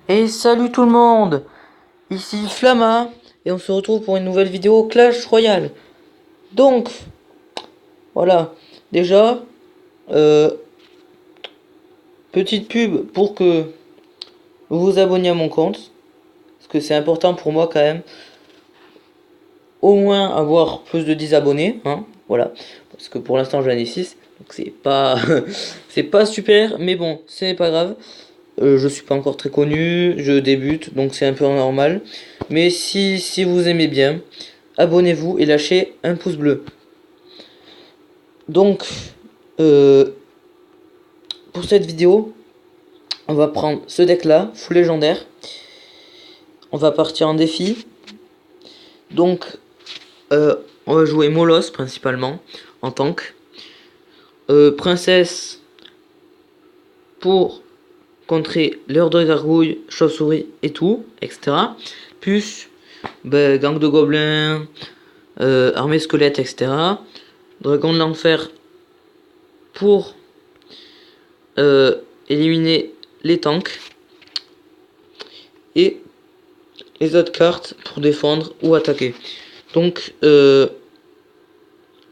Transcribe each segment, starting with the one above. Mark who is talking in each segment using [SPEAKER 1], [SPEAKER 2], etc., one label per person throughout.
[SPEAKER 1] Et salut tout le monde, ici Flamma et on se retrouve pour une nouvelle vidéo Clash Royale. Donc, voilà, déjà, euh, petite pub pour que vous vous abonniez à mon compte, parce que c'est important pour moi quand même, au moins avoir plus de 10 abonnés, hein, voilà, parce que pour l'instant j'en ai 6, donc c'est pas, c'est pas super, mais bon, ce n'est pas grave. Je suis pas encore très connu, je débute, donc c'est un peu normal. Mais si vous aimez bien, abonnez-vous et lâchez un pouce bleu. Donc, euh, pour cette vidéo, on va prendre ce deck là, full légendaire. On va partir en défi. Donc, on va jouer Molos principalement en tank. Princesse pour contrer l'heure de gargouille, chauve-souris et tout, etc. Plus gang de gobelins, armée squelette, etc. Dragon de l'enfer pour éliminer les tanks. Et les autres cartes pour défendre ou attaquer. Donc,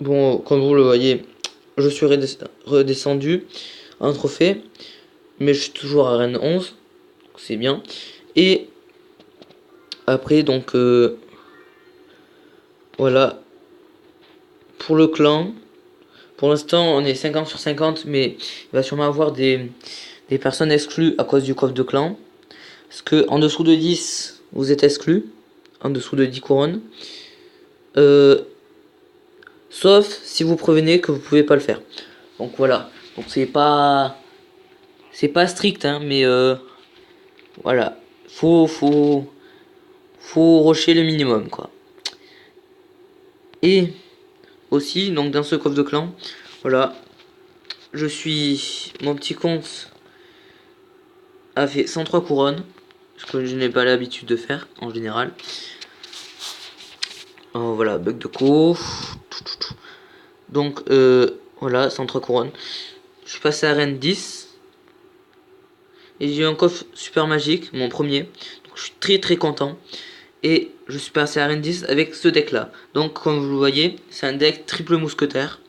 [SPEAKER 1] bon, comme vous le voyez, je suis redescendu en trophée. Mais je suis toujours à Reine 11. C'est bien. Et après, donc, voilà. Pour le clan, pour l'instant, on est 50 sur 50. Mais il va sûrement avoir des personnes exclues à cause du coffre de clan. Parce que en dessous de 10, vous êtes exclus. En dessous de 10 couronnes. Sauf si vous prévenez que vous pouvez pas le faire. Donc voilà. Donc c'est pas strict, hein, mais voilà. Faut rusher le minimum, quoi. Et aussi, donc dans ce coffre de clan, voilà, mon petit compte a fait 103 couronnes, ce que je n'ai pas l'habitude de faire en général. Oh, voilà, bug de co. Donc voilà, 103 couronnes. Je suis passé à Reine 10. Et j'ai eu un coffre super magique, mon premier. Donc je suis très très content. Et je suis passé à Reine 10 avec ce deck là. Donc comme vous le voyez, c'est un deck triple mousquetaire.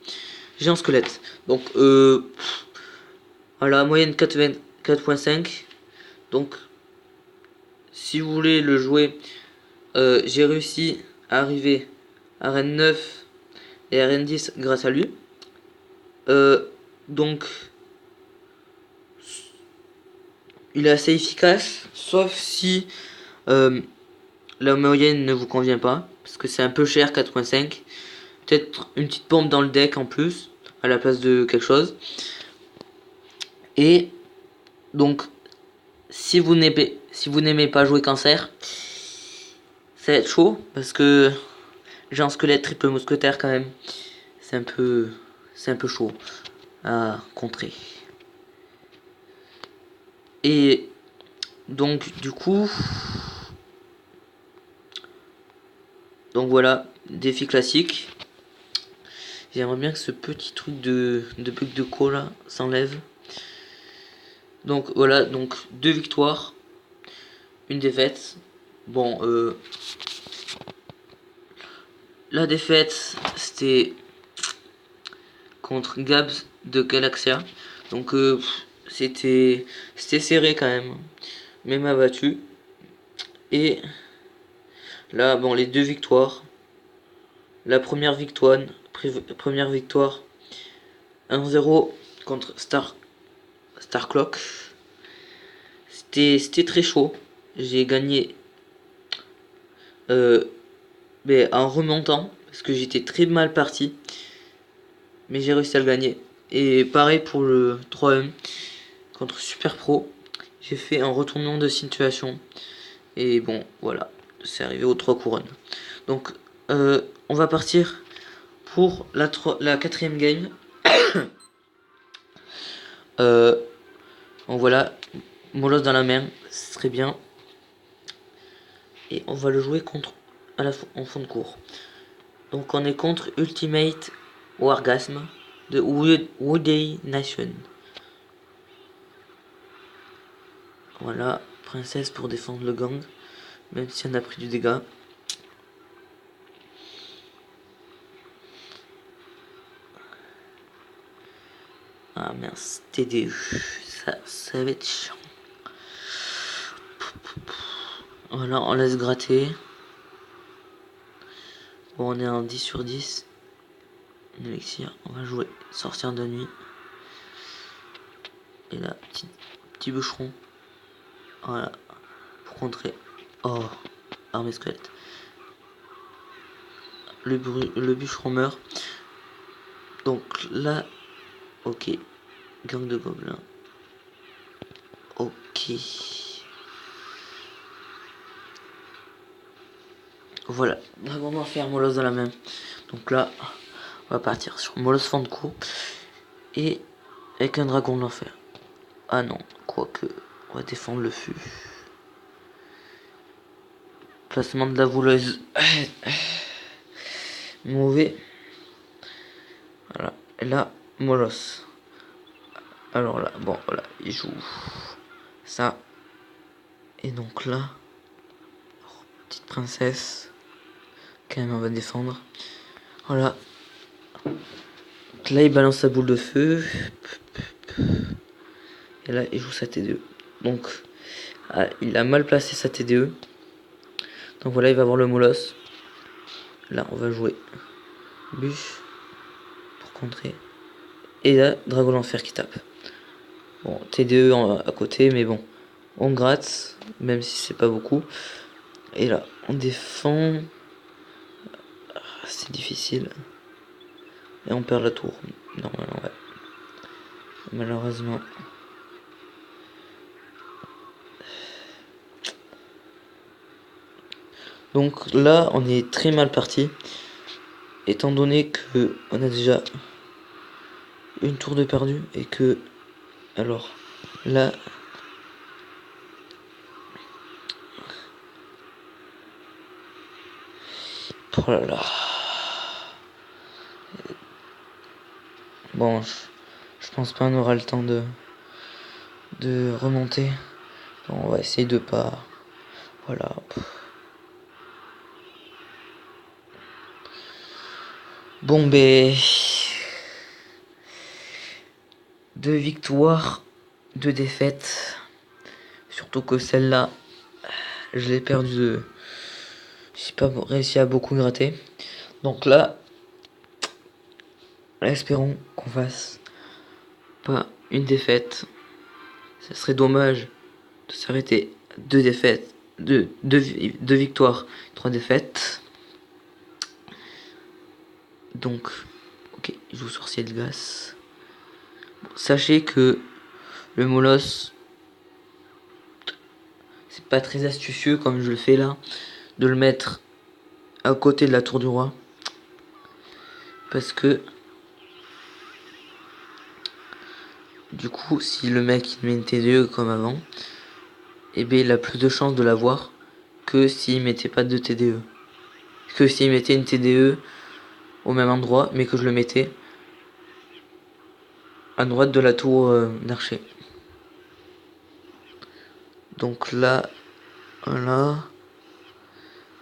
[SPEAKER 1] J'ai un squelette. Donc voilà, moyenne 4.5. Donc si vous voulez le jouer, j'ai réussi à arriver à Reine 9 et à Reine 10 grâce à lui. Donc il est assez efficace, sauf si la moyenne ne vous convient pas, parce que c'est un peu cher, 4.5. Peut-être une petite pompe dans le deck en plus, à la place de quelque chose. Et donc, si vous n'aimez pas jouer cancer, ça va être chaud, parce que j'ai un squelette triple mousquetaire quand même. C'est un peu chaud à contrer. Et donc, du coup, donc voilà, défi classique. J'aimerais bien que ce petit truc de bug de co là s'enlève. Donc voilà, donc 2 victoires, une défaite. Bon, la défaite c'était contre Gabs de Galaxia. Donc c'était serré quand même, mais m'a battu. Et là, bon, les 2 victoires. La première victoire 1-0 contre Starclock. C'était très chaud. J'ai gagné mais en remontant, parce que j'étais très mal parti. Mais j'ai réussi à le gagner. Et pareil pour le 3M contre Super Pro. J'ai fait un retournement de situation. Et bon, voilà. C'est arrivé aux 3 couronnes. Donc, on va partir pour la quatrième game. Donc voilà. Molos dans la main. Ce serait bien. Et on va le jouer contre en fond de cours. Donc on est contre Ultimate Wargasm de Woody Nation. Voilà, princesse pour défendre le gang, même si on a pris du dégât. Ah mince, TDU, ça va être chiant. Voilà, on laisse gratter. Bon, on est en 10 sur 10. Elixir, on va jouer sortir de nuit. Et là, petit bûcheron. Voilà, pour contrer. Oh, armée squelette. Le bûcheron meurt. Donc là, ok. Gang de gobelins. Ok. Voilà, dragon d'enfer, molosse dans la main. Donc là, on va partir sur molosse fond de cours. Et avec un dragon d'enfer. Ah non, quoique, on va défendre le fût. Placement de la voleuse. Mauvais. Voilà, et là, molosse. Alors là, bon, voilà, il joue ça. Et donc là, petite princesse. Quand même, on va défendre. Voilà. Donc là, il balance sa boule de feu. Et là, il joue sa TDE. Donc, il a mal placé sa TDE. Donc voilà, il va avoir le molosse. Là, on va jouer bûche pour contrer. Et là, dragon d'enfer qui tape. Bon, TDE à côté, mais bon. On gratte, même si c'est pas beaucoup. Et là, on défend. C'est difficile. Et on perd la tour. Normalement, ouais. Malheureusement. Donc là, on est très mal parti. Étant donné que on a déjà une tour de perdu et que... Alors, là... Oh là là. Bon, je pense pas on aura le temps de remonter. Bon, on va essayer de pas... Voilà. Bon, ben... 2 victoires, 2 défaites. Surtout que celle-là, je l'ai perdue de... J'ai pas réussi à beaucoup gratter. Donc là, espérons qu'on fasse pas une défaite. Ça serait dommage de s'arrêter à 2 défaites, 2 victoires, 3 défaites. Donc, ok, je joue sorcier de glace. Bon, sachez que le molosse, c'est pas très astucieux comme je le fais là, de le mettre à côté de la tour du roi. Parce que du coup, si le mec il met une TDE comme avant, et ben il a plus de chances de l'avoir que s'il mettait pas de TDE. Que s'il mettait une TDE au même endroit, mais que je le mettais à droite de la tour d'archer. Donc là, voilà.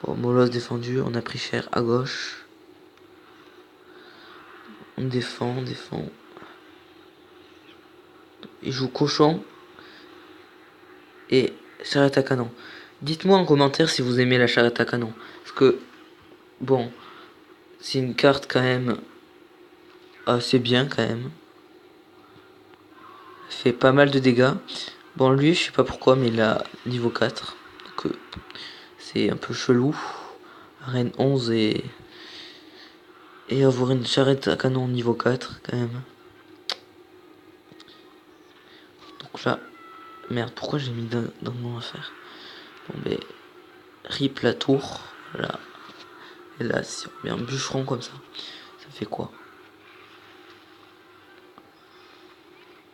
[SPEAKER 1] Bon, molosse défendu, on a pris cher à gauche. On défend, on défend. Il joue cochon et charrette à canon. Dites-moi en commentaire si vous aimez la charrette à canon. Parce que, bon, c'est une carte quand même assez bien quand même. Elle fait pas mal de dégâts. Bon, lui, je sais pas pourquoi, mais il a niveau 4. Donc, c'est un peu chelou. Reine 11 et avoir une charrette à canon niveau 4 quand même. Donc là, merde, pourquoi j'ai mis dans mon affaire? Bon, ben, rip la tour. Là. Et là, si on met un bûcheron comme ça fait quoi?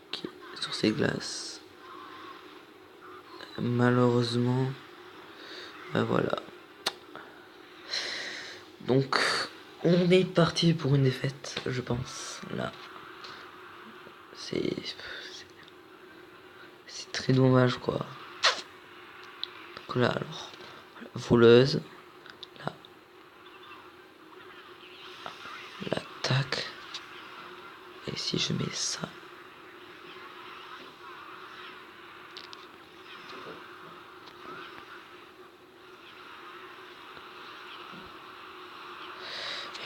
[SPEAKER 1] Ok, sur ces glaces. Malheureusement, ben voilà. Donc, on est parti pour une défaite, je pense. Là, c'est très dommage, quoi. là, alors, voleuse, là, l'attaque, et si je mets ça,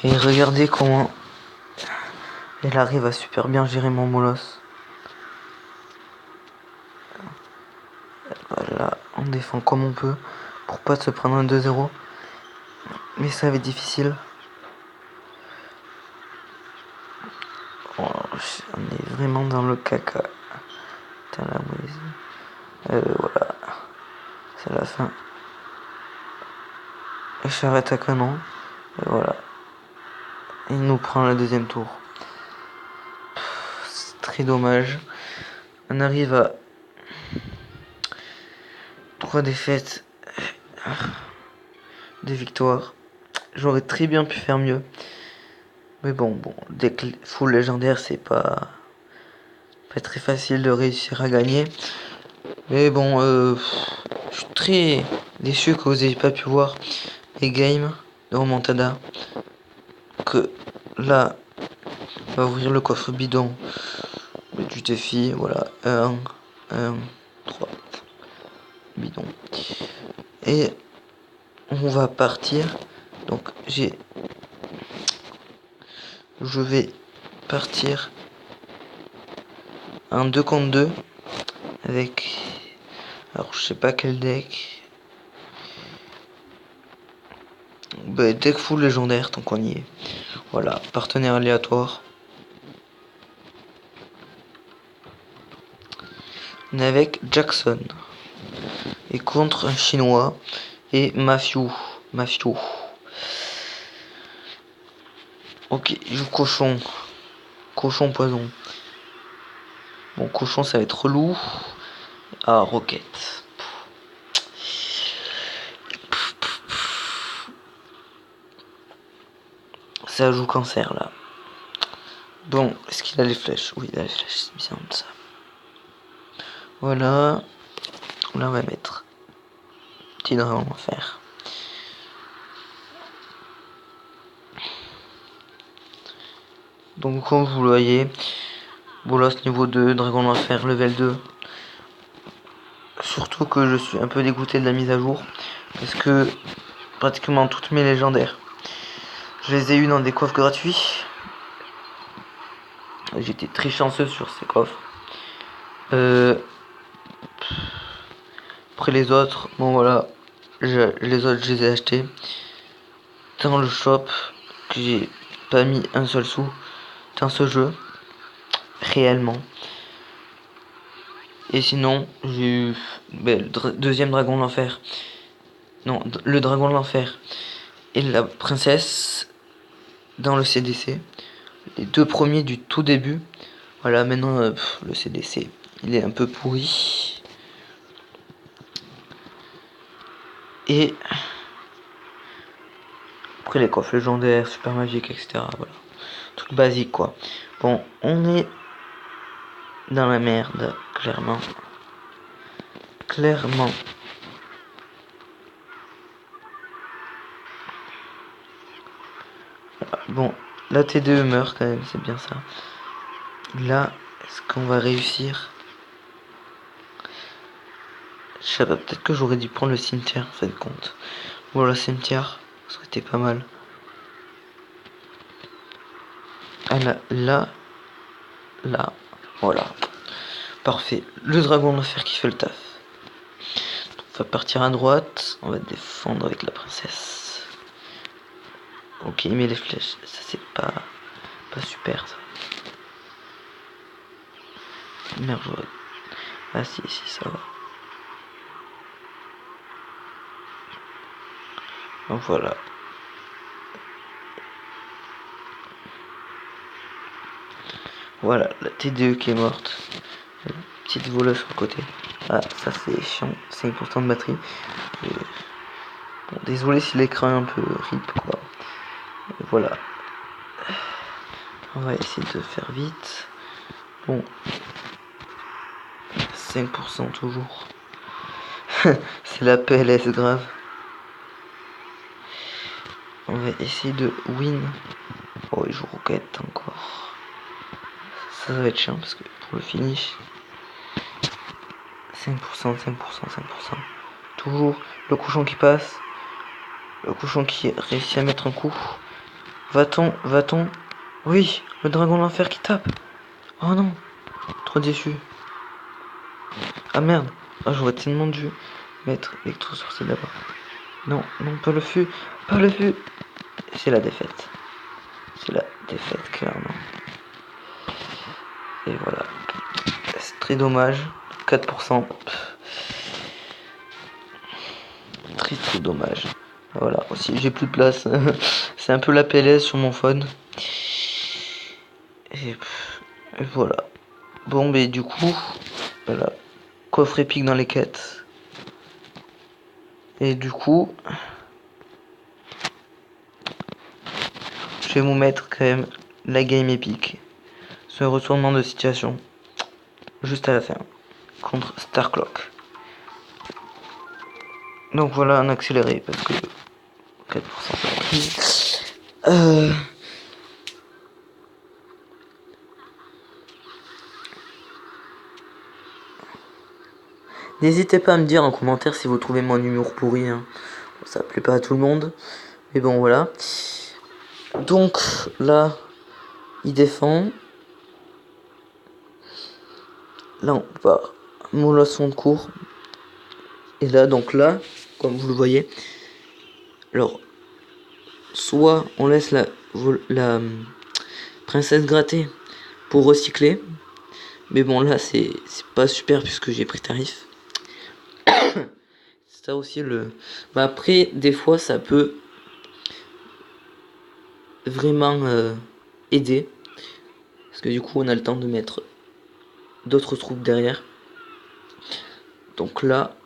[SPEAKER 1] et regardez comment elle arrive à super bien gérer mon molosse. Voilà, on défend comme on peut pour pas se prendre un 2-0. Mais ça va être difficile. Oh, on est vraiment dans le caca. Putain, la voilà. C'est la fin. Et j'arrête à canon. Et voilà. Et il nous prend le deuxième tour. C'est très dommage. On arrive à 3 défaites, 2 victoires. J'aurais très bien pu faire mieux. Mais bon, dès que full légendaire, c'est pas très facile de réussir à gagner. Mais bon, je suis très déçu que vous ayez pas pu voir les games de remontada. Que là, on va ouvrir le coffre bidon du défi. Voilà, 1, 3, bidon. Et on va partir. Donc je vais partir un 2 contre 2 avec, alors je sais pas quel deck. Bah, deck full légendaire tant qu'on y est. Voilà, partenaire aléatoire. On est avec Jackson et contre un chinois et Mafiou. Ok, il joue cochon. Cochon poison. Bon, cochon ça va être relou. Ah, roquette. Ça joue cancer là. Bon, est-ce qu'il a les flèches? Oui, il a les flèches, c'est bien ça. Voilà. Là, on va mettre petit dragon en fer. Donc, comme vous le voyez, bolos niveau 2, dragon en fer level 2. Surtout que je suis un peu dégoûté de la mise à jour. Parce que pratiquement toutes mes légendaires, je les ai eu dans des coffres gratuits. J'étais très chanceux sur ces coffres. Après les autres, bon voilà, les autres je les ai achetés dans le shop, que j'ai pas mis un seul sou dans ce jeu, réellement. Et sinon, j'ai eu le deuxième dragon de l'enfer. Non, le dragon de l'enfer et la princesse dans le CDC. Les deux premiers du tout début. Voilà, maintenant le CDC, il est un peu pourri. Et après les coffres légendaires, super magiques, etc. Voilà. Truc basique quoi. Bon, on est dans la merde, clairement. Clairement. Voilà. Bon, la T2 meurt quand même, c'est bien ça. Là, est-ce qu'on va réussir? Je sais pas, peut-être que j'aurais dû prendre le cimetière en fin de compte. Voilà, cimetière, ça aurait été pas mal. Ah là, voilà. Parfait. Le dragon de fer qui fait le taf. On va partir à droite, on va défendre avec la princesse. Ok, mais les flèches, ça c'est pas super ça. Merde, ah si, ça va. Donc voilà. Voilà, la T2 qui est morte. Petite voleuse sur le côté. Ah, ça c'est chiant. 5% de batterie. Bon, désolé si l'écran est un peu rip quoi. Et voilà. On va essayer de faire vite. Bon. 5% toujours. C'est la PLS grave. On va essayer de win. Oh, il joue roquette encore. Ça va être chiant parce que pour le finish. 5%, 5%, 5%. Toujours le cochon qui passe. Le cochon qui réussit à mettre un coup. Va-t-on? Oui, le dragon de l'enfer qui tape. Oh non, trop déçu. Ah merde. Ah, j'aurais tellement dû mettre électro sur ces là-bas. Non, pas le fût. Pas le fût. C'est la défaite. C'est la défaite, clairement. Et voilà. C'est très dommage. 4%. Très dommage. Voilà, aussi j'ai plus de place. C'est un peu la PLS sur mon phone. Et voilà. Bon, mais du coup, voilà. Coffre épique dans les quêtes. Et du coup, je vais vous mettre quand même la game épique. Ce retournement de situation. Juste à la fin. Contre Starclock. Donc voilà, un accéléré parce que 4% c'est N'hésitez pas à me dire en commentaire si vous trouvez mon humour pourri. Hein. Ça plaît pas à tout le monde. Mais bon, voilà. Donc, là, il défend. Là, on va mollasson de cours. Et là, donc là, comme vous le voyez, alors, soit on laisse la princesse gratter pour recycler. Mais bon, là, c'est pas super puisque j'ai pris tarif. C'est ça aussi le... Bah après, des fois, ça peut vraiment aider. Parce que du coup, on a le temps de mettre d'autres troupes derrière. Donc là...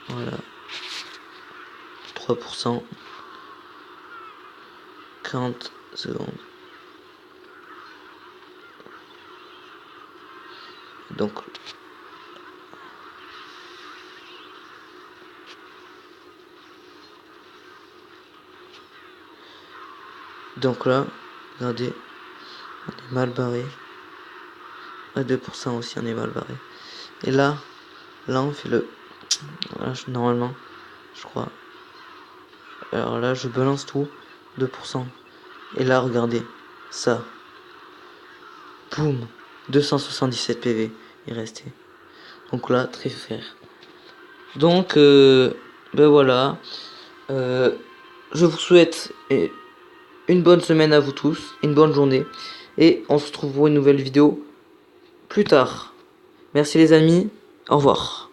[SPEAKER 1] Voilà. 3%. 40 secondes. Donc là, regardez, on est mal barré. À 2% aussi, on est mal barré. Et là on fait le... Voilà, normalement, je crois. Alors là, je balance tout. 2%. Et là, regardez. Ça. Boum. 277 PV. Il restait. Donc là, très fair. Donc, ben voilà. Je vous souhaite une bonne semaine à vous tous. Une bonne journée. Et on se retrouve pour une nouvelle vidéo plus tard. Merci les amis. Au revoir.